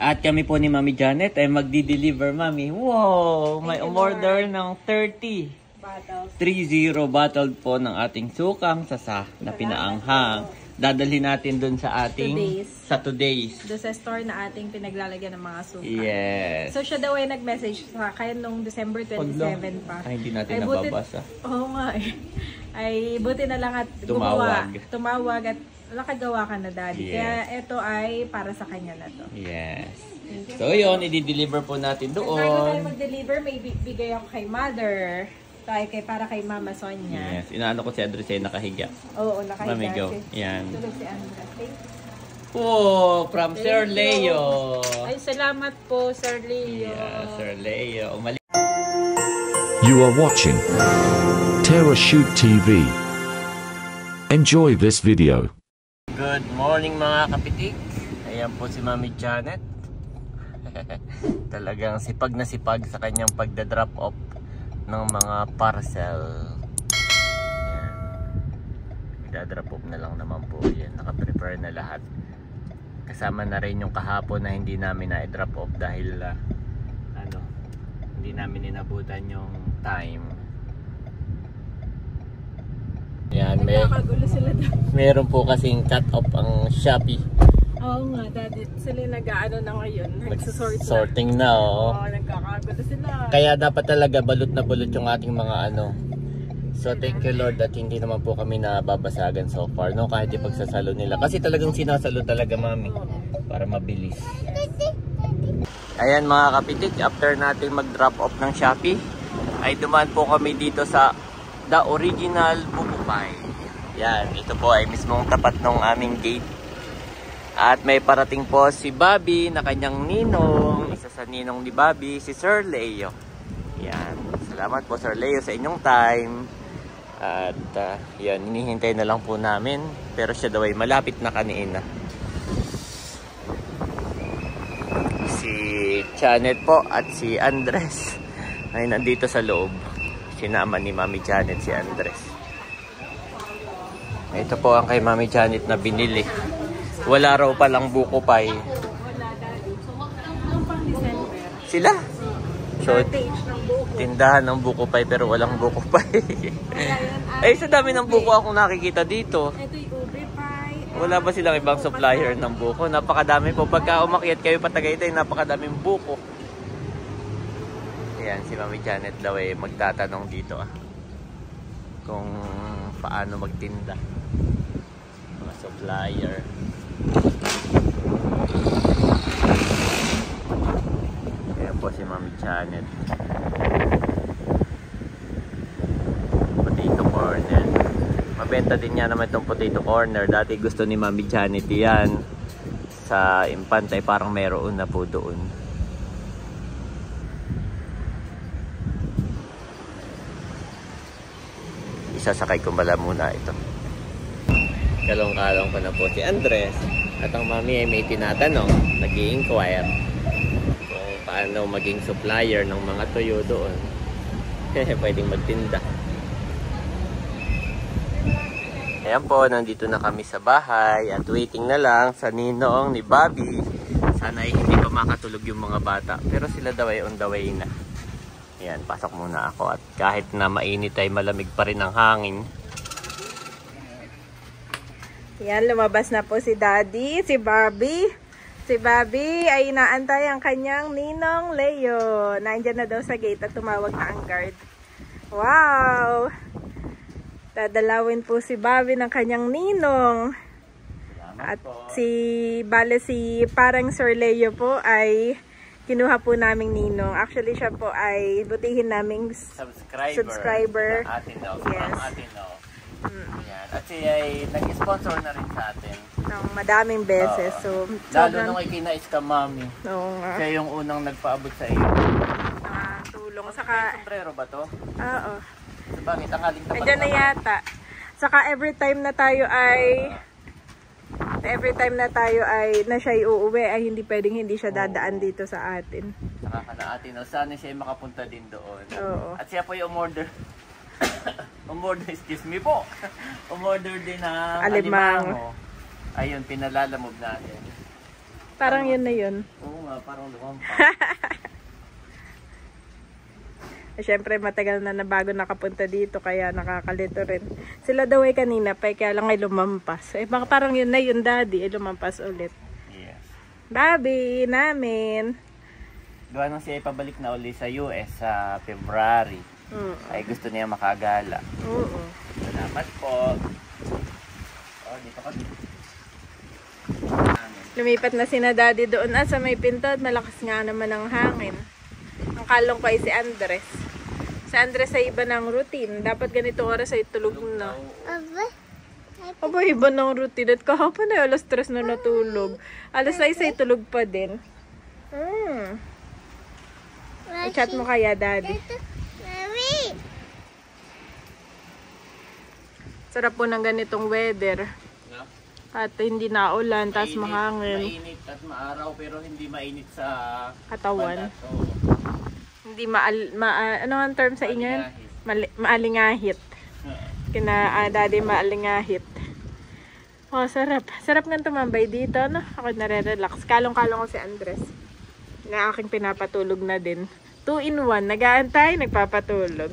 At kami po ni Mami Janet ay magdi-deliver, Mami. Wow! May umorder ng 30 bottle po ng ating sukang sasa na pinaanghang. Dadalhin natin dun sa ating sa today's. Doon sa store na ating pinaglalagyan ng mga suka. Yes. So siya daw ay nag-message sa kaya nung December 27 pa. Ay, hindi natin nababasa. Oo nga eh. Ay, buti na lang at tumawag at nakagawa ka na, Daddy. Yes. Kaya ito ay para sa kanya na to. Yes. So yun, i-deliver po natin doon. Bago tayo mag-deliver, may bigay ako kay Mother. Tayo para kay Mama Sonia. Yes, inaano ko si Andres ay nakahiga. Oo, nakahiga. Mami, go. Yan. Tulog si Andres. Oh, from Sir Leo. Ay, salamat po, Sir Leo. Yeah, Sir Leo. You are watching Terra Shoot TV. Enjoy this video. Good morning mga kapitik. Ayan po si Mami Janet. Talagang sipag na sipag sa kanyang pagda-drop off ng mga parcel. Ayan. Magda-drop off na lang naman po yan. Naka-prepare na lahat. Kasama na rin yung kahapon na hindi namin na-drop off dahil hindi namin inabutan yung time. Yan, meron po kasing cut off ang Shopee. Oo nga, Daddy. Sila nag-ano na ngayon. Sorting na, oh. Oo, nagkakagulo sila. Kaya dapat talaga balot na balot yung ating mga So thank you Lord that hindi naman po kami nababasagan so far, no? Kahit ipagsasalo nila. Kasi talagang sinasalo talaga, Mami. Para mabilis. Ayan mga kapitik, after natin mag-drop off ng Shopee, ay dumaan po kami dito sa The Original Bukupay. Yan, ito po ay mismong tapat ng aming gate. At may parating po si Bobby na kanyang ninong. Isa sa ninong ni Bobby, si Sir Leo. Yan, salamat po Sir Leo sa inyong time. At yan, hinihintay na lang po namin. Pero siya daw ay malapit na kanina. Si Janet po at si Andres ay nandito sa loob. Sinama ni Mami Janet si Andres. Ito po ang kay Mami Janet na binili. Wala raw palang Bukupay. Sila? So, tindahan ng Bukupay pero walang Bukupay. Ay, sa dami ng buko akong nakikita dito. Ito yung ube pie. Wala ba silang ibang supplier ng buko? Napakadami po. Pagka umakyat kayo pa Tagaytay, napakadaming buko. Ayan, si Mami Janet daw ay magtatanong dito kung paano magtinda. Mga supplier. Ayan po si Mami Janet. Potato corner. Mabenta din niya naman itong potato corner. Dati gusto ni Mami Janet yan. Sa Impantay parang meron na po doon. Sasakay ko bala muna ito. Kalong-kalong pa na po si Andres. At ang Mami ay may tinatanong, nag-i-inquire kung paano maging supplier ng mga tuyo doon. Pwedeng magtinda. Ayan po, nandito na kami sa bahay at waiting na lang sa ninong ni Bobby. Sana ay hindi pa makatulog yung mga bata. Pero sila daw ay on the way na. Ayan, pasok muna ako at kahit na mainit ay malamig pa rin ang hangin. Yan, lumabas na po si Daddy, si Bobby. Si Bobby ay inaantay ang kanyang ninong Leo. Nandiyan na daw sa gate at tumawag na ang guard. Wow! Dadalawin po si Bobby ng kanyang ninong. At si parang Sir Leo po ay kinuha po naming ninong. Actually, siya po ay butihin naming subscriber. Atin daw. Yes. Atin daw. Yan. At siya ay nag-sponsor na rin sa atin. Ng madaming beses. So, lalo nung ikinais ka, Mami. Oo nga. Siya yung unang nagpaabot sa iyo. Tulong. Saka, sombrero ba to? oo. Sabangit, ang aling tapat. Nandiyan na yata. Saka every time na tayo na siya uuwi ay hindi pwedeng hindi siya dadaan dito sa atin. Nakaka-atin. Sana siya ay makapunta din doon. Oo. At siya po yung umorder. Excuse me po. Umorder din ng alimango. Ayun, pinalalamog natin. Parang yun na yun. Oo nga, parang lumampas. Siyempre matagal na bago nakapunta dito kaya nakakalito rin. Sila daw ay kanina pa kaya lang ay lumampas. Eh baka parang yun na yun daddy ay lumampas ulit. Yes. Bobby namin. Gawa nang siya ipabalik na uli sa US sa February. Ay gusto niya makagala. Oo. Salamat po. Oh, dito ka. Lumipat na sina daddy doon sa may pinto at malakas nga naman ang hangin. Ang kalong ko ay si Andres. Si Andres ay iba ng routine. Dapat ganitong oras ay tulog na. Aba, iba ng routine. At kahapon ay alas 3 na natulog. Alas 6 ay tulog pa din. I-chat mo kaya, daddy. Sarap po ng ganitong weather. At hindi na ulan, tas mahangin. Mainit at maaraw pero hindi mainit sa Katawan. Hindi ano ang term sa inyo? Maalingahit. Kina daddy maalingahit. Oh, sarap. Sarap nga tumambay dito, no? Ako nare-relax. Kalong-kalong ko si Andres. Na aking pinapatulog na din. 2-in-1. Nag-aantay, nagpapatulog.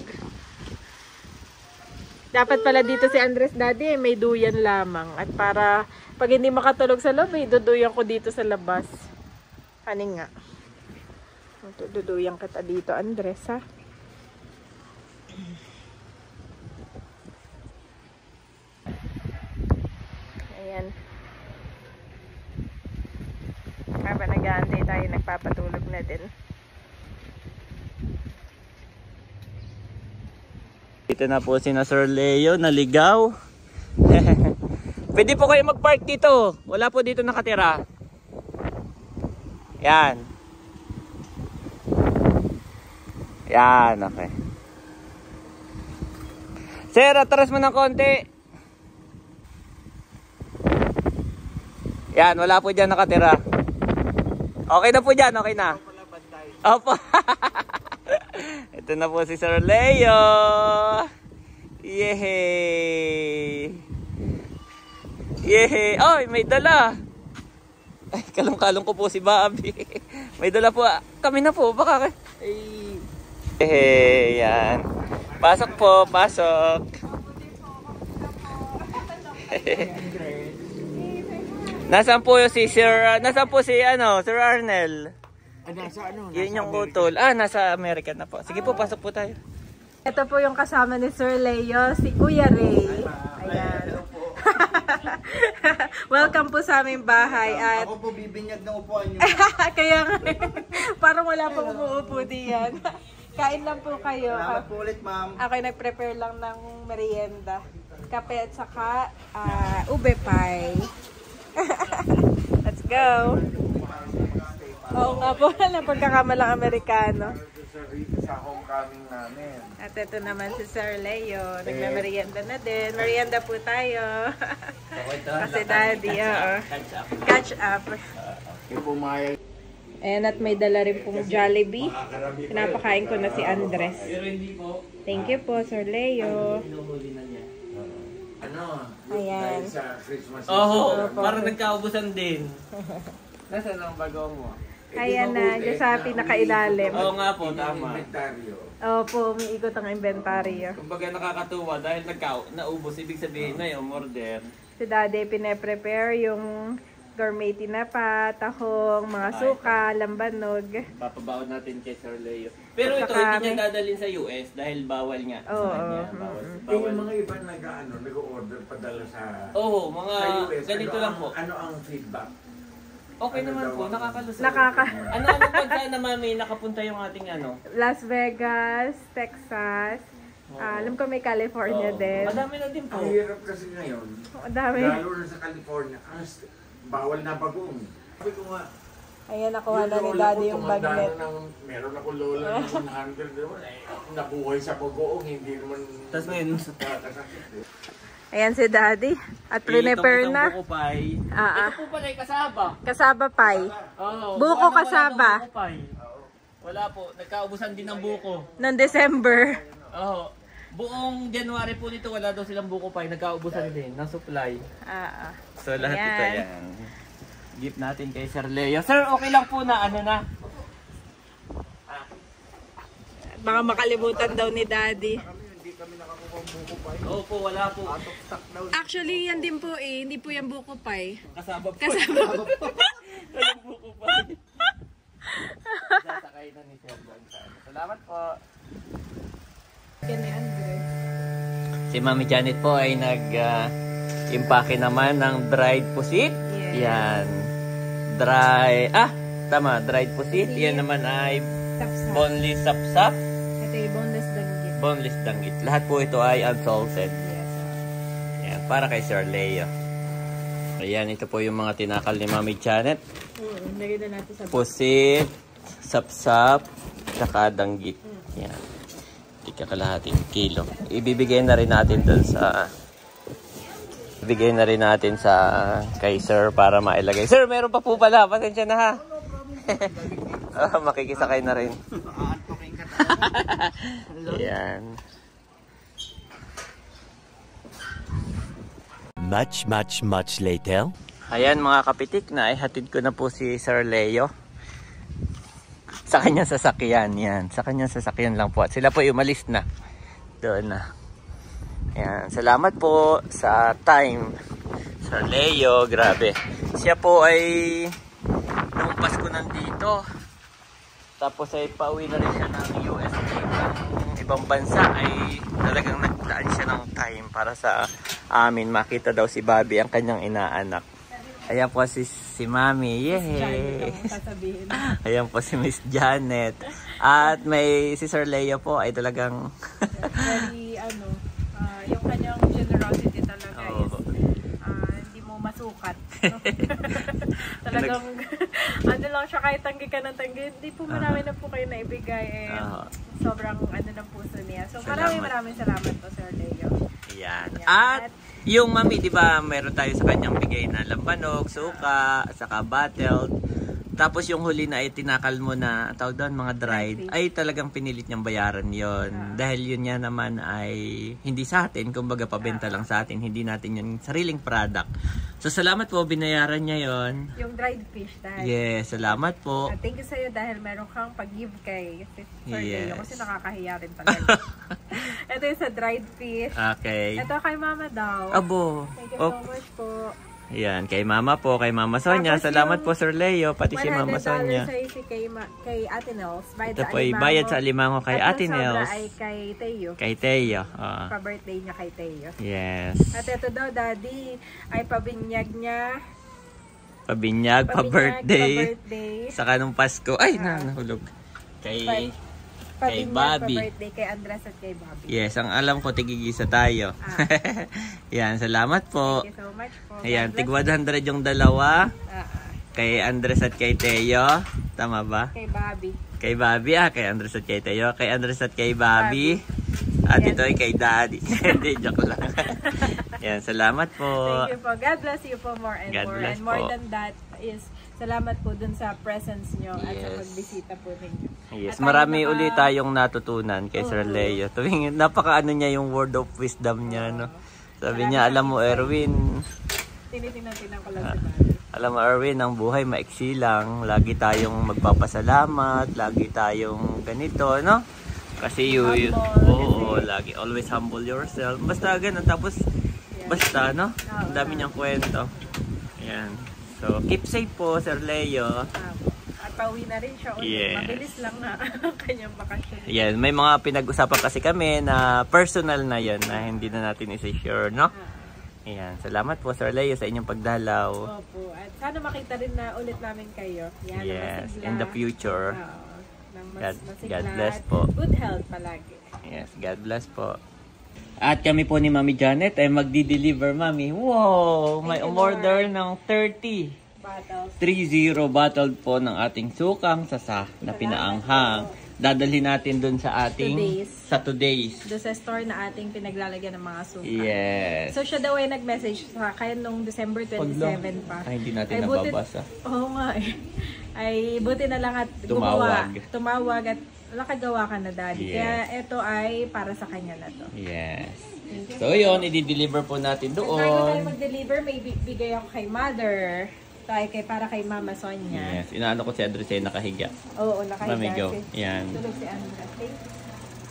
Dapat pala dito si Andres daddy, may duyan lamang. At para pag hindi makatulog sa loob, duduyan ko dito sa labas. Kaning nga. Duduyan kita dito, Andres, ha? Ayan. Habang nag-aantay tayo, nagpapatulog na din. Dito na po si Sir Leo, naligaw. Pwede po kayo mag-park dito. Wala po dito nakatira. Yan. Yan, okay. Sir, atras mo ng konti. Yan, wala po dyan nakatira. Okay na po dyan, okay na. Opo. Ito na po si Sir Leo. Yehey! Yehey! Ay, may dala! Ay, kalong-kalong ko po si Bobby. May dala po. Kami na po. Baka ay. Yehey! Yan. Pasok po. Pasok. Nasaan po si Sir... Nasaan po si Sir Arnel? Nasa Yun yung utol. Nasa American na po. Sige po, pasok po tayo. Ito po yung kasama ni Sir Leo, si Kuya Ray. Ayan. Welcome po sa aming bahay. At ako po bibinyag ng upuan nyo. kaya nga, parang wala pong umuupo diyan. Kain lang po kayo. Salamat po ulit, ma'am. Ako ay nag-prepare lang ng merienda. Kape at saka ube pie. Let's go. Oo nga po, na pagkakamalang Amerikano. Sa homecoming namin. At ito naman si Sir Leo. Nagmamerienda na din. Merienda po tayo. Kasi daddy, oo. Catch up. Yung pumayag. Ayan, at may dala rin pong Jollibee. Pinapakain ko na si Andres. Thank you po, Sir Leo. Ayan. Sa Christmas. Parang nagkaubusan din. Nasaan ang bago mo? Ayan na, dyan sa pinakailalim. Oo nga po, tama. Inventaryo. Opo, umiikot ang inventaryo. Kumbaga nakakatuwa dahil naubos, ibig sabihin na yung order. Si daddy pine-prepare yung gourmet tinapa, tahong, mga suka, lambanog. Papabaon natin kay Sir Leo. Pero ito, Saka hindi niya dadalhin sa US dahil bawal nga. Oo. Sa kanya, bawal. Yung mga iba nag-order padala sa Mga US. ganito lang po. Ano ang feedback? Okay naman po, nakakalusot. Anong bansa naman may nakapunta yung ating Las Vegas, Texas. Alam ko may California din. Madami na din po. Ang hirap kasi ngayon. Ang dami. Lalo na sa California. Bawal na bagoong. Sabi ko nga, Ayan, nakuha na ni daddy yung bagnet. Meron ako lola ng 100 nabuhay sa bagoong. Hindi naman Tapos ngayon, kakasakit. Ayan si daddy. At prepare na. Buko pie. Ito po pala yung kasaba. Kasaba pie. Oo. Buko kasaba. Buko pie. Wala po, nagkaubusan din ng buko. Noong December. Oo. Buong January po nito wala daw silang buko pie, nagkaubusan din ng supply. So lahat Ayan. ito yan. Gift natin kay Sir Leo. Sir, okay lang po na ano na? Baka makalimutan daw ni Daddy. Opo, wala po. Actually, yan din po eh. Hindi po yan buko pie. Kasama po. Walang buko pa. Sasakay na ni Sir doon sa ano. Salamat po. Si Mami Janet po ay nag-impake naman ng dried pusit. Yan. Dried pusit. Yan naman ay boneless sapsap. Ito yung boneless danggit. Boneless danggit. Lahat po ito ay unsalted. Yan, para kay Sir Leo. Ayan, ito po yung mga tinakal ni Mami Janet. Lagyan na natin sa pusit, sapsap, saka danggit. Yan. Kalahating kilo. Ibibigay na rin natin dun sa kay Sir para mailagay. Sir, meron pa po pala. Pasensya na ha. Makikisakay na rin. Yan. Much later. Ayan mga kapitik, na ihatid ko na po si Sir Leo sa kanyang sasakyan. Yan, sa kanyang sasakyan lang po. At sila po umalis na. Doon na. Yan, salamat po sa time. Sir Leo, grabe. Siya po ay nung Pasko nandito. Tapos ay pauwi na rin siya ng USA. Ng ibang bansa ay talagang nagdaan siya ng time para sa amin. Makita daw si Bobby, ang kanyang inaanak. Ayan po si Mami. Yay! Ayan po si Miss Janet. At may si Sir Leo po ay talagang very yung kanyang generosity talaga is hindi mo masukat. No? Talagang ano lang siya, kahit tanggi ka ng tanggi, hindi po marami na po kayo naibigay. Sobrang ng puso niya. So maraming salamat po Sir Leo. Yan. At yung Mami, di ba, meron tayo sa kanyang bigay na lambanog, suka, saka bottled. Tapos yung huli na ay tinakal mo na, tawag doon, mga dried, ay talagang pinilit niyang bayaran yon. Dahil yun niya naman ay hindi sa atin, kumbaga pabenta lang sa atin, hindi natin yung sariling product. So salamat po, binayaran niya yon. Yung dried fish dahil. Yes, salamat po. Thank you sa'yo dahil meron kang pag-give kay Sir Leo kasi nakakahiya rin talaga. Ito yung sa dried fish. Okay. Ito kay Mama daw. Abo. Thank you so much po. Ayan, kay Mama po, kay Mama Sonia. Salamat po Sir Leo, pati si Mama Sonia. $100 kay Ate Nels. Ito po ay bayad sa alimango kay Ate Nels. At ay kay Teo. Kay Teo. Pa-birthday niya kay Teo. Yes. At ito daw, Daddy, ay pabinyag niya. Pabinyag, pa-birthday. Pa-birthday. Saka nung Pasko. Ay, nahulog. Kay Bobby. Pa-birthday kay Andres at kay Bobby. Yes, ang alam ko, tigigisa tayo. Yan, salamat po. Thank you so much po. Ayan, tig 100 yung dalawa. Kay Andres at kay Teo. Tama ba? Kay Bobby. Kay Bobby, kay Andres at kay Teo. Kay Andres at kay Bobby. At ito ay kay Daddy. Hindi, joke lang. Yan, salamat po. Thank you po. God bless you po more and God more. bless And more po. than that is salamat po dun sa presence nyo at sa Yes. pagbisita po ninyo. Yes, At marami tayo ulit tayong natutunan kay Sir Leo. Tuwing napaka niya yung word of wisdom niya, no. Sabi niya, alam mo Erwin, tinitingnan ko lang si Daddy. alam mo Erwin, ang buhay maiksi lang. Lagi tayong magpapasalamat, lagi tayong ganito, no? Kasi lagi always humble yourself. Basta ganun, tapos basta, no? Ang dami niyang kwento. Ayan. So, keep safe po, Sir Leo. At pauwi na rin siya ulit. Yes. Mabilis lang na kanyang bakasyon. Yan, may mga pinag-usapan kasi kami na personal na yan na hindi na natin isa-share, no? Ayan, salamat po Sir Leo sa inyong pagdalaw. Opo, at sana makita rin na ulit namin kayo. Yan, Yes, masigla. in the future. God bless po. Good health palagi. Yes, God bless po. At kami po ni Mami Janet ay magdi-deliver, Mami. Wow! May umorder ng 30. Bottles. 30 bottle po ng ating sukang sasa na pinaanghang. Dadalhin natin dun sa ating today's. Doon sa store na ating pinaglalagyan ng mga suka. Yes. So siya daw ay nag-message sa akin nung December 27 pa. Ay, hindi natin nababasa. Oo nga eh. Ay, buti na lang at tumawag at nakagawa ka na, Daddy. Yes. Kaya ito ay para sa kanya na to. Yes. So yun, i-deliver po natin At bago tayo doon. mag-deliver, may bigay ako kay Mother. Tayo para kay Mama Sonia. Yes, inaano ko si Andres ay nakahiga. Oo, nakahiga. Mami, go. Yan. Tulog si Andres.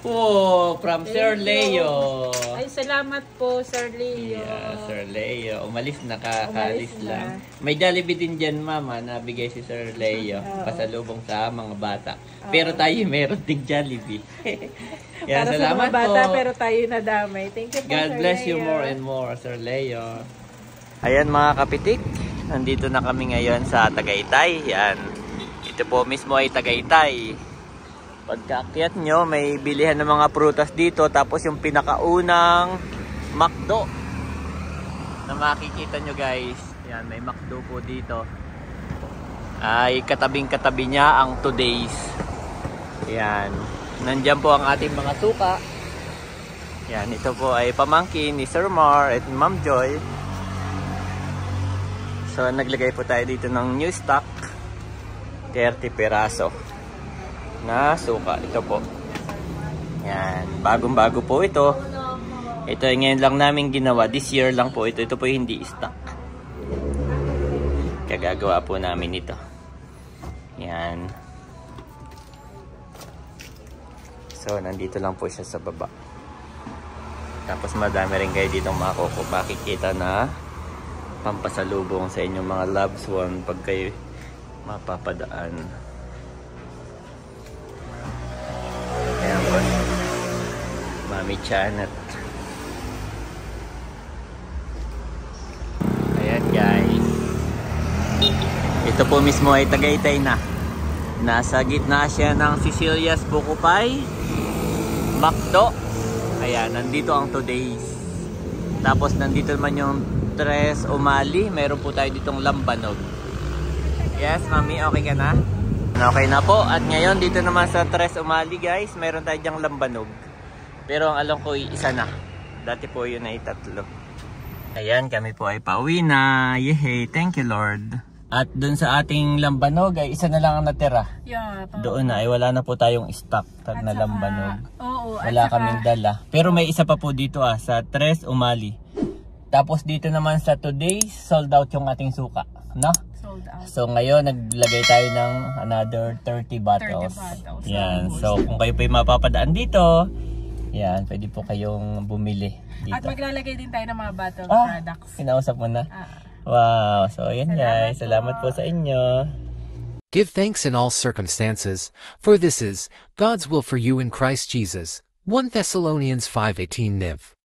Oh, from Sir Leo. Ay, salamat po, Sir Leo. Yeah, Sir Leo. Umalis na, kakaalis Umalis na. lang. May Jollibee din dyan, Mama, nabigay si Sir Leo. Pasalubong sa mga bata. Pero tayo meron ding Jollibee. Yan, Para salamat sa mga bata, po. pero tayo nadamay. Thank you po, God Sir bless Leo. you more and more, Sir Leo. Ayan mga kapitik, nandito na kami ngayon sa Tagaytay. Yan. Ito po mismo ay Tagaytay. Pagkaakyat nyo, may bilihan ng mga prutas dito. Tapos yung pinakaunang McDo na makikita nyo guys. Yan, may McDo po dito. Ay katabing-katabi niya ang Today's. Yan. Nandyan po ang ating mga suka. Yan, ito po ay pamangkin ni Sir Mar at Ma'am Joy. So, naglagay po tayo dito ng new stock. 30 peraso na suka. Ito po. Yan. Bagong-bago po ito. Ito ay ngayon lang namin ginawa. This year lang po ito. Ito po hindi stock. Kagagawa po namin ito. Yan. So, nandito lang po siya sa baba. Tapos madami rin kayo dito makikita na pampasalubong sa inyong mga loved one pag kayo mapapadaan. Ayan po. Mami Janet. Ayan guys. Ito po mismo ay Tagaytay na. Nasa gitna siya ng Cecilia's Buko Pie, McDo. Ayan, nandito ang Today's. Tapos nandito naman yung Tres Umali. Meron po tayo ditong lambanog. Yes, Mami, okay ka na? Okay na po. At ngayon, dito naman sa Tres Umali, guys, meron tayo dyang lambanog. Pero ang alam ko, isa na. Dati po yun ay 3. Ayan, kami po ay pauwi na. Yehey, thank you, Lord. At dun sa ating lambanog, ay isa na lang ang natira. Yeah, Doon na, ay wala na po tayong stock na lambanog. Oo, Wala kaming dala. Pero may isa pa po dito sa Tres Umali. Tapos dito naman sa Today's, sold out yung ating suka. No? sold out. So ngayon, naglagay tayo ng another 30 bottles. 30 bottles. Yan. So kung kayo pa yung mapapadaan dito, yan, pwede po kayong bumili dito. At maglalagay din tayo ng mga bottle products. Kinausap mo na? Wow. So yan guys. Salamat po sa inyo. Give thanks in all circumstances, for this is God's will for you in Christ Jesus. 1 Thessalonians 5:18 Niv.